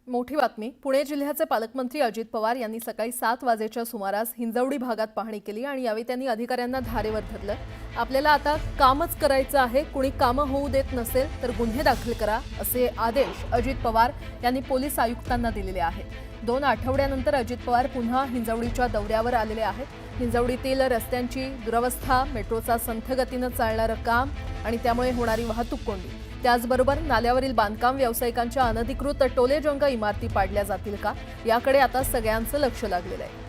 मोठी बातमी। पुणे जिल्ह्याचे पालकमंत्री अजित पवार यांनी सकाळी 7 वाजेच्या सुमारास हिंजवडी भागात पाहणी केली आणि यावेळी त्यांनी अधिकाऱ्यांना धारेवर धरलं। आपल्याला आता कामच करायचं आहे, कुणी कामं होऊ देत नसेल तर गुन्हे दाखल करा असे आदेश अजित पवार यांनी पोलीस आयुक्तांना दिलेले आहेत। 2 आठवड्यानंतर अजित पवार पुन्हा हिंजवडीच्या दौऱ्यावर आलेले आहेत। हिंजवडीतील रस्त्यांची दुरवस्था, मेट्रोचा संथ गतीने चालणारं काम आणि त्यामुळे होणारी वाहतूक कोंडी, त्याचबरोबर नाल्यावरील बांधकाम व्यावसायिकांच्या अनधिकृत टोलेजंग इमारती पाडल्या जातील का, याकडे आता सगळ्यांचं लक्ष लागलेलं आहे।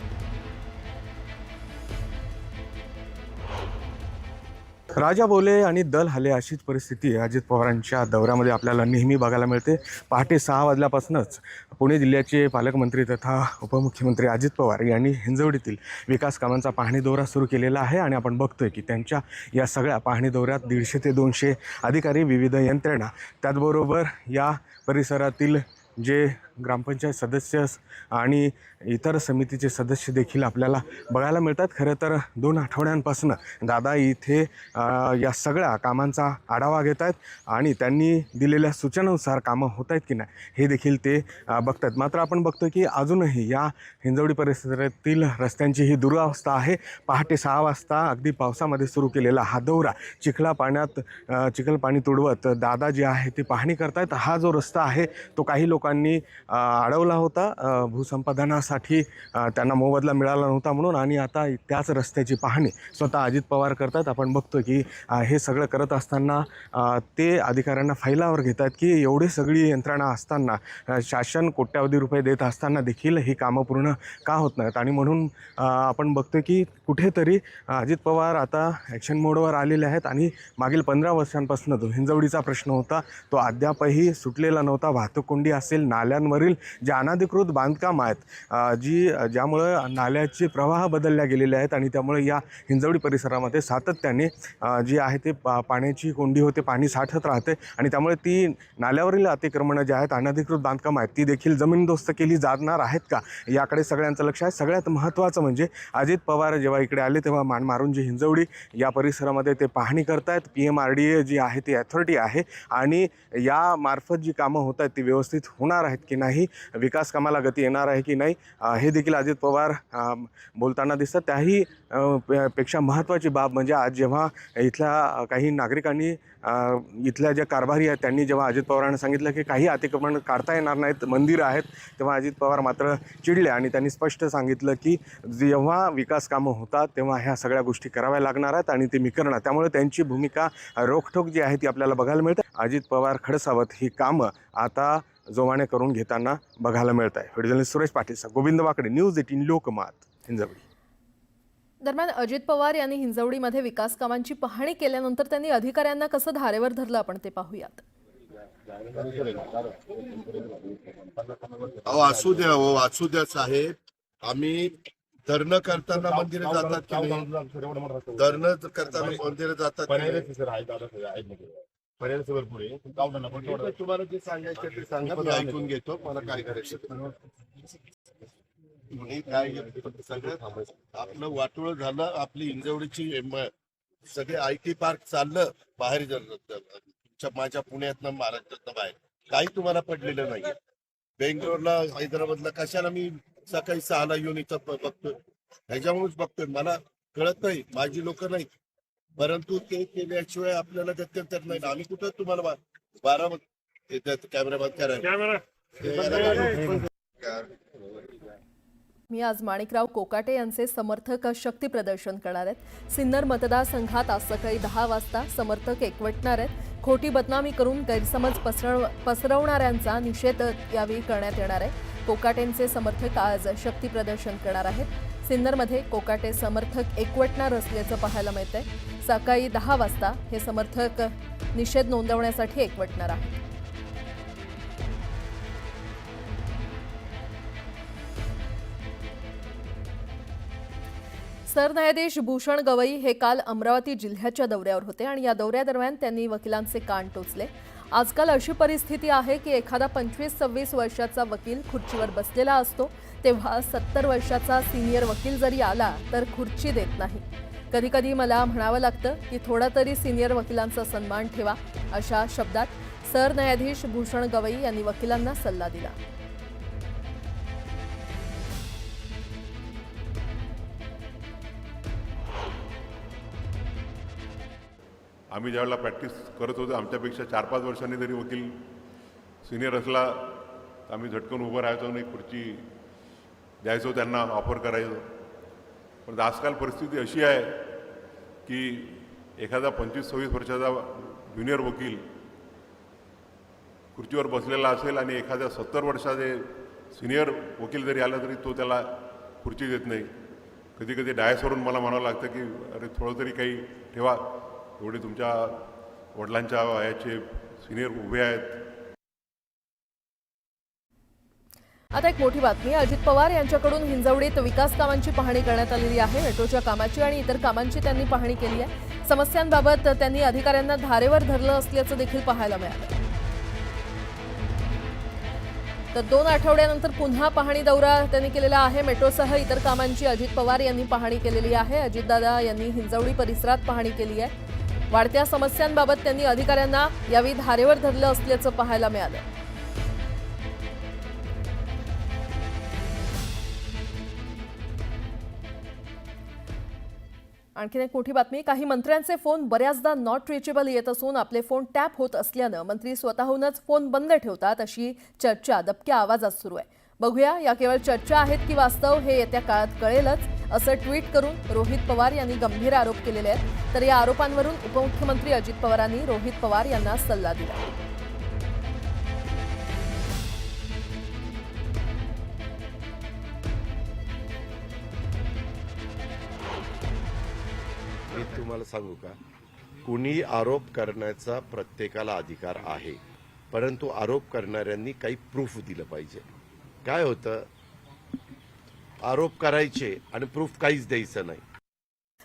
राजा बोले आणि दल हले अशीच परिस्थिती अजित पवारांच्या दौऱ्यामध्ये आपल्याला नेहमी बघायला मिळते। पहाटे 6 वाजल्यापासूनच पुणे जिल्ह्याचे पालकमंत्री तथा उपमुख्यमंत्री अजित पवार यांनी हिंजवडीतील विकास कामांचा पाहणी दौरा सुरू केलेला आहे आणि आपण बघतोय की त्यांच्या या सगळ्या पाहणी दौऱ्यात 150 ते 200 अधिकारी, विविध यंत्रणा, त्याचबरोबर या परिसरातील जे ग्रामपंचायत सदस्य आणि इतर समितीचे सदस्य देखील आपल्याला बघायला मिळतात। खरं तर 2 आठवड्यांपासून दादा इथे या सगळ्या कामांचा आढावा घेत आहेत आणि त्यांनी दिलेल्या सूचनानुसार कामं होत आहेत की नाही हे देखील ते बघतात। मात्र आपण बघतो की अजूनही या हिंजवडी परिसरातील रस्त्यांची ही दुरावस्था आहे। पहाटे 6 वाजता अगदी पावसामध्ये सुरू केलेला हा दौरा चिखल पाणी तुडवत दादा जे आहे ते पाहणी करतायत। हा जो रस्ता आहे तो काही लोकांनी अडवला होता भूसंपादनासाठी, त्यांना मोबदला मिळाला नव्हता म्हणून, आणि आता त्याच रस्त्याची पाहणी स्वतः अजित पवार करतात। आपण बघतो की हे सगळं करत असताना ते अधिकाऱ्यांना फैलावर घेतात की एवढी सगळी यंत्रणा असताना, शासन कोट्यावधी रुपये देत असताना देखील ही कामं पूर्ण का होत नाहीत। आणि म्हणून आपण बघतो की कुठेतरी अजित पवार आता ॲक्शन मोडवर आलेले आहेत आणि मागील 15 वर्षांपासून जो हिंजवडीचा प्रश्न होता तो अद्यापही सुटलेला नव्हता। वाहतूक कोंडी असेल, नाल्यांवरील जे अनधिकृत बांधकाम आहेत, ज्यामुळे नाल्याचे प्रवाह बदलल्या गेलेले आहेत आणि त्यामुळे या हिंजवडी परिसरामध्ये सातत्याने जी आहे ते पाण्याची कोंडी होते, पाणी साठत राहते आणि त्यामुळे ती नाल्यावरील अतिक्रमणं जे आहेत, अनधिकृत बांधकाम आहेत, ती देखील जमीनदोस्त केली जाणार आहेत का, याकडे सगळ्यांचं लक्ष आहे। सगळ्यात महत्त्वाचं म्हणजे अजित पवार जेव्हा इकडे आले तेव्हा मानमारून हिंजवडी या परिसरामध्ये ते पाहणी करतायत। PMRDA जी आहे ती अथॉरिटी आहे आणि या मार्फत जी कामं होत आहेत ती व्यवस्थित होणार आहेत की नाही, विकास कामाला गती येणार आहे की नाही, हे देखील अजित पवार बोलताना दिसतात। त्याही पेक्षा महत्त्वाची बाब म्हणजे आज जेव्हा इथल्या काही नागरिकांनी, इथल्या ज्या कारभारी आहेत त्यांनी जेव्हा अजित पवारांना सांगितलं की काही अतिक्रमण काढता येणार नाहीत, मंदिरं आहेत, तेव्हा अजित पवार मात्र चिडले आणि त्यांनी स्पष्ट सांगितलं की जेव्हा विकास कामं होतात तेव्हा ह्या सगळ्या गोष्टी कराव्या लागणार आहेत आणि ते मी करणार। त्यामुळे त्यांची भूमिका रोखठोक जी आहे ती आपल्याला बघायला मिळते। अजित पवार खडसावत ही कामं आता जोमाने करून घेताना बघायला मिळत आहे। व्हिडिओ जर्नलिस्ट सुरेश पाटील, गोविंद वाकडे, न्यूज 18 लोकमत, हिंजवडी। दरम्यान अजित पवार यांनी हिंजवडीमध्ये विकास कामांची पाहणी केल्यानंतर त्यांनी अधिकाऱ्यांना कसं धारेवर धरलं आपण ते पाहूयात। असू द्या साहेब, आम्ही धरणं करताना मंदिरं जातात की नाही, धरणं करताना मंदिरं जातात, तुम्हाला जे सांगायचं ते सांगा, मी ऐकून घेतो, मला काय करायचं काय सगळं आपलं वाटोळ झालं। आपली हिंजवडीची सगळे IT पार्क चाललं बाहेर, तुमच्या माझ्या पुण्यातनं, महाराष्ट्रातनं बाहेर काही तुम्हाला पडलेलं नाही। बेंगलोरला, हैदराबादला कशाला मी सकाळी 6ला येऊन इथं बघतोय, ह्याच्यामुळेच बघतोय, मला कळत नाही, माझी लोक नाही, परंतु ते केल्याशिवाय आपल्याला गत्यंतर नाही। आम्ही कुठं तुम्हाला 12 कॅमेरा बंद करायला। मी आज माणिकराव कोकाटे यांचे समर्थक शक्ती प्रदर्शन करणार आहेत। सिन्नर मतदारसंघात आज सकाळी 10 वाजता समर्थक एकवटणार आहेत। खोटी बदनामी करून गैरसमज पसरवणाऱ्यांचा निषेध यावेळी करण्यात येणार आहे। कोकाटेंचे समर्थक आज शक्ती प्रदर्शन करणार आहेत। सिन्नरमध्ये कोकाटे समर्थक एकवटणार असल्याचं पाहायला मिळतंय। सकाळी 10 वाजता हे समर्थक निषेध नोंदवण्यासाठी एकवटणार आहेत। सरन्यायाधीश भूषण गवई हे काल अमरावती जिल्ह्याच्या दौऱ्यावर होते आणि या दौऱ्यादरम्यान त्यांनी वकिलांचे कान टोचले। आजकाल अशी परिस्थिती आहे की एखादा 25-26 वर्षाचा वकील खुर्चीवर बसलेला असतो तेव्हा 70 वर्षाचा सिनियर वकील जरी आला तर खुर्ची देत नाही। कधी कधी मला म्हणावं लागतं की थोडा तरी सिनियर वकिलांचा सन्मान ठेवा, अशा शब्दात सरन्यायाधीश भूषण गवई यांनी वकिलांना सल्ला दिला। आम्ही ज्यावेळेला प्रॅक्टिस करत होतो आमच्यापेक्षा 4-5 वर्षांनी जरी वकील सिनियर असला तर आम्ही झटकन उभं राहायचो आणि खुर्ची द्यायचो, त्यांना ऑफर करायचो. पण आजकाल परिस्थिती अशी आहे की एखादा 25-26 वर्षाचा ज्युनियर वकील खुर्चीवर बसलेला असेल आणि एखाद्या 70 वर्षाचे सिनियर वकील जरी आला तरी तो त्याला खुर्ची देत नाही. कधी कधी डायसवरून मला म्हणावं लागतं की अरे थोडं तरी काही ठेवा, एवढे तुमच्या वडिलांच्या वयाचे सिनियर उभे आहेत. आता एक मोठी बातमी. अजित पवार यांच्याकडून हिंजवडीत विकास कामांची पाहणी करण्यात आलेली आहे. मेट्रोच्या कामाची आणि इतर कामांची त्यांनी पाहणी केली आहे. समस्यांबाबत त्यांनी अधिकाऱ्यांना धारेवर धरलं असल्याचं देखील पाहायला मिळालं. तर 2 आठवड्यानंतर पुन्हा पाहणी दौरा त्यांनी केलेला आहे. मेट्रोसह इतर कामांची अजित पवार यांनी पाहणी केलेली आहे. अजितदादा यांनी हिंजवडी परिसरात पाहणी केली आहे. वाढत्या समस्यांबाबत त्यांनी अधिकाऱ्यांना यावेळी धारेवर धरलं असल्याचं पाहायला मिळालं. आणखीन एक मोठी बातमी. काही मंत्र्यांचे फोन बऱ्याचदा नॉट रिचेबल येत असून आपले फोन टॅप होत असल्यानं मंत्री स्वतःहूनच फोन बंद ठेवतात अशी चर्चा दबक्या आवाजात सुरू आहे. बघूया या केवळ चर्चा आहेत की वास्तव हे येत्या काळात कळेलच, असं ट्विट करून रोहित पवार यांनी गंभीर आरोप केलेले आहेत. तर या आरोपांवरून उपमुख्यमंत्री अजित पवारांनी रोहित पवार यांना सल्ला दिला. मी तुम्हाला सांगू का, कुणी आरोप करण्याचा प्रत्येकाला अधिकार आहे, परंतु आरोप करणाऱ्यांनी काही प्रूफ दिलं पाहिजे. काय होतं, आरोप करायचे आणि प्रूफ काहीच द्यायचं नाही.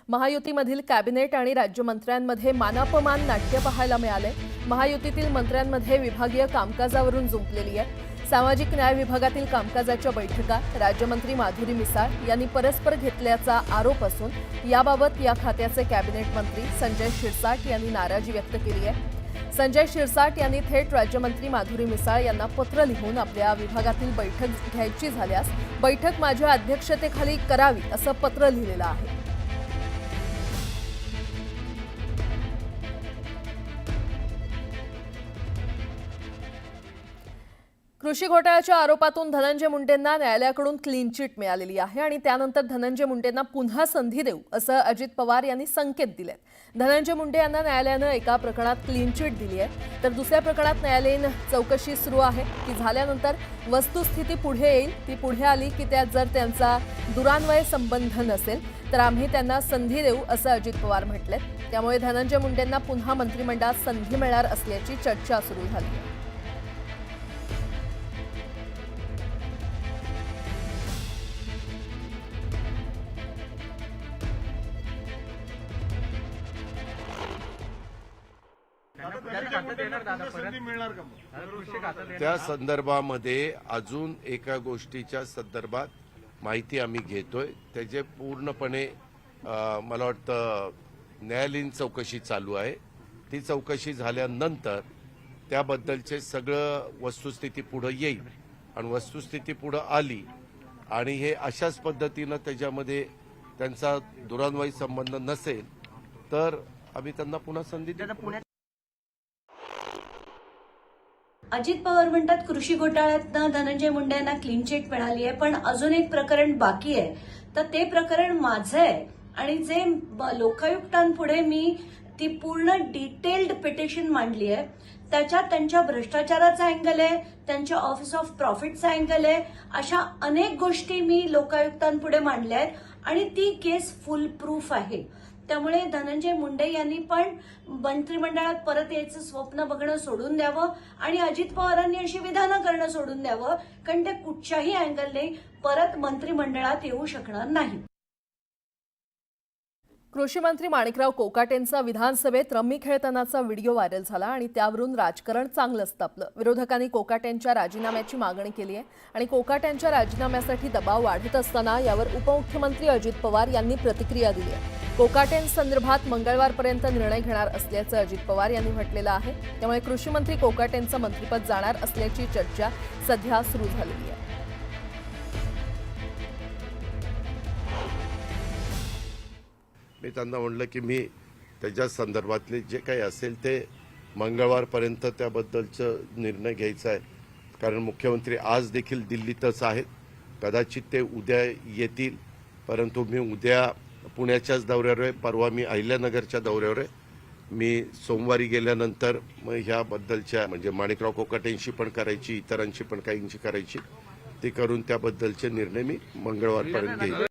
महायुतीमधील कॅबिनेट आणि राज्यमंत्र्यांमध्ये मानापमान नाट्य पाहायला मिळाले. महायुतीतील मंत्र्यांमध्ये विभागीय कामकाजावरून जुंपलेली आहे. सामाजिक न्याय विभागातील कामकाजाच्या बैठका राज्यमंत्री माधुरी मिसाळ यांनी परस्पर घेतल्याचा आरोप असून याबाबत या खात्याचे कॅबिनेट मंत्री संजय शिरसाट यांनी नाराजी व्यक्त केली आहे. संजय शिरसाट यांनी थेट राज्यमंत्री माधुरी मिसाळ यांना पत्र लिहून आपल्या विभागातील बैठक घ्यायची झाल्यास बैठक माझ्या अध्यक्षतेखाली करावी असं पत्र लिहिलेलं आहे. कृषी घोटाळ्याच्या आरोपातून धनंजय मुंडेंना न्यायालयाकडून क्लीन चिट मिळालेली आहे आणि त्यानंतर धनंजय मुंडेंना पुन्हा संधी देऊ असं अजित पवार यांनी संकेत दिलेत. धनंजय मुंडे यांना न्यायालयानं एका प्रकरणात क्लीन चिट दिली आहे, तर दुसऱ्या प्रकरणात न्यायालयीन चौकशी सुरू आहे की झाल्यानंतर वस्तुस्थिती पुढे येईल. ती पुढे आली की त्यात जर त्यांचा दुरान्वय संबंध नसेल तर आम्ही त्यांना संधी देऊ असं अजित पवार म्हटलेत. त्यामुळे धनंजय मुंडेंना पुन्हा मंत्रिमंडळात संधी मिळणार असल्याची चर्चा सुरू झाली आहे. त्या संदर्भामध्ये अजून एका गोष्टीच्या संदर्भात माहिती आम्ही घेतोय. त्याचे पूर्णपणे मला वाटतं न्यायालयीन चौकशी चालू आहे. ती चौकशी झाल्यानंतर त्याबद्दलचे सगळं वस्तुस्थिती पुढे येईल आणि वस्तुस्थिती पुढे आली आणि हे अशाच पद्धतीनं त्याच्यामध्ये त्यांचा दुरान्वयी संबंध नसेल तर आम्ही त्यांना पुन्हा संधी देऊ. अजित पवार म्हणतात कृषी घोटाळ्यातनं धनंजय मुंडे यांना क्लीन चिट मिळाली आहे, पण अजून एक प्रकरण बाकी आहे. तर ते प्रकरण माझं आहे आणि जे लोकायुक्तांपुढे मी ती पूर्ण डिटेल्ड पिटिशन मांडली आहे त्याच्यात त्यांच्या भ्रष्टाचाराचा अँगल आहे, त्यांच्या ऑफिस ऑफ प्रॉफिटचा अँगल आहे, अशा अनेक गोष्टी मी लोकायुक्तांपुढे मांडल्या आहेत आणि ती केस फुल प्रूफ आहे. त्यामुळे धनंजय मुंडे यांनी पण मंत्रिमंडळात परत यायचं स्वप्न बघणं सोडून द्यावं आणि अजित पवारांनी अशी विधानं करणं सोडून द्यावं, कारण ते कुठच्याही अँगलने परत मंत्रिमंडळात येऊ शकणार नाही. कृषी मंत्री माणिकराव कोकाटेंचा विधानसभेत रम्मी खेळतानाचा व्हिडिओ व्हायरल झाला आणि त्यावरून राजकारण चांगलंच तापलं. विरोधकांनी कोकाटेंच्या राजीनाम्याची मागणी केली आहे आणि कोकाटेंच्या राजीनाम्यासाठी दबाव वाढत असताना यावर उपमुख्यमंत्री अजित पवार यांनी प्रतिक्रिया दिली आहे. कोकाटेंसंदर्भात मंगळवारपर्यंत निर्णय घेणार असल्याचं अजित पवार यांनी म्हटलेलं आहे. त्यामुळे कृषी मंत्री कोकाटेंचं मंत्रिपद जाणार असल्याची चर्चा सध्या सुरू झालेली आहे. मी त्यांना म्हणलं की मी त्याच्या संदर्भातले जे काही असेल ते मंगळवारपर्यंत त्याबद्दलचं निर्णय घ्यायचा आहे. कारण मुख्यमंत्री आज देखील दिल्लीतच आहेत. कदाचित ते उद्या येतील, परंतु मी उद्या पुण्याच्याच दौऱ्यावर आहे, परवा मी अहिल्यानगरच्या दौऱ्यावर आहे. मी सोमवारी गेल्यानंतर मग ह्याबद्दलच्या म्हणजे माणिकराव कोकाटेंशी पण करायची, इतरांशी पण काहींची करायची, ती करून त्याबद्दलचे निर्णय मी मंगळवारपर्यंत घेईन.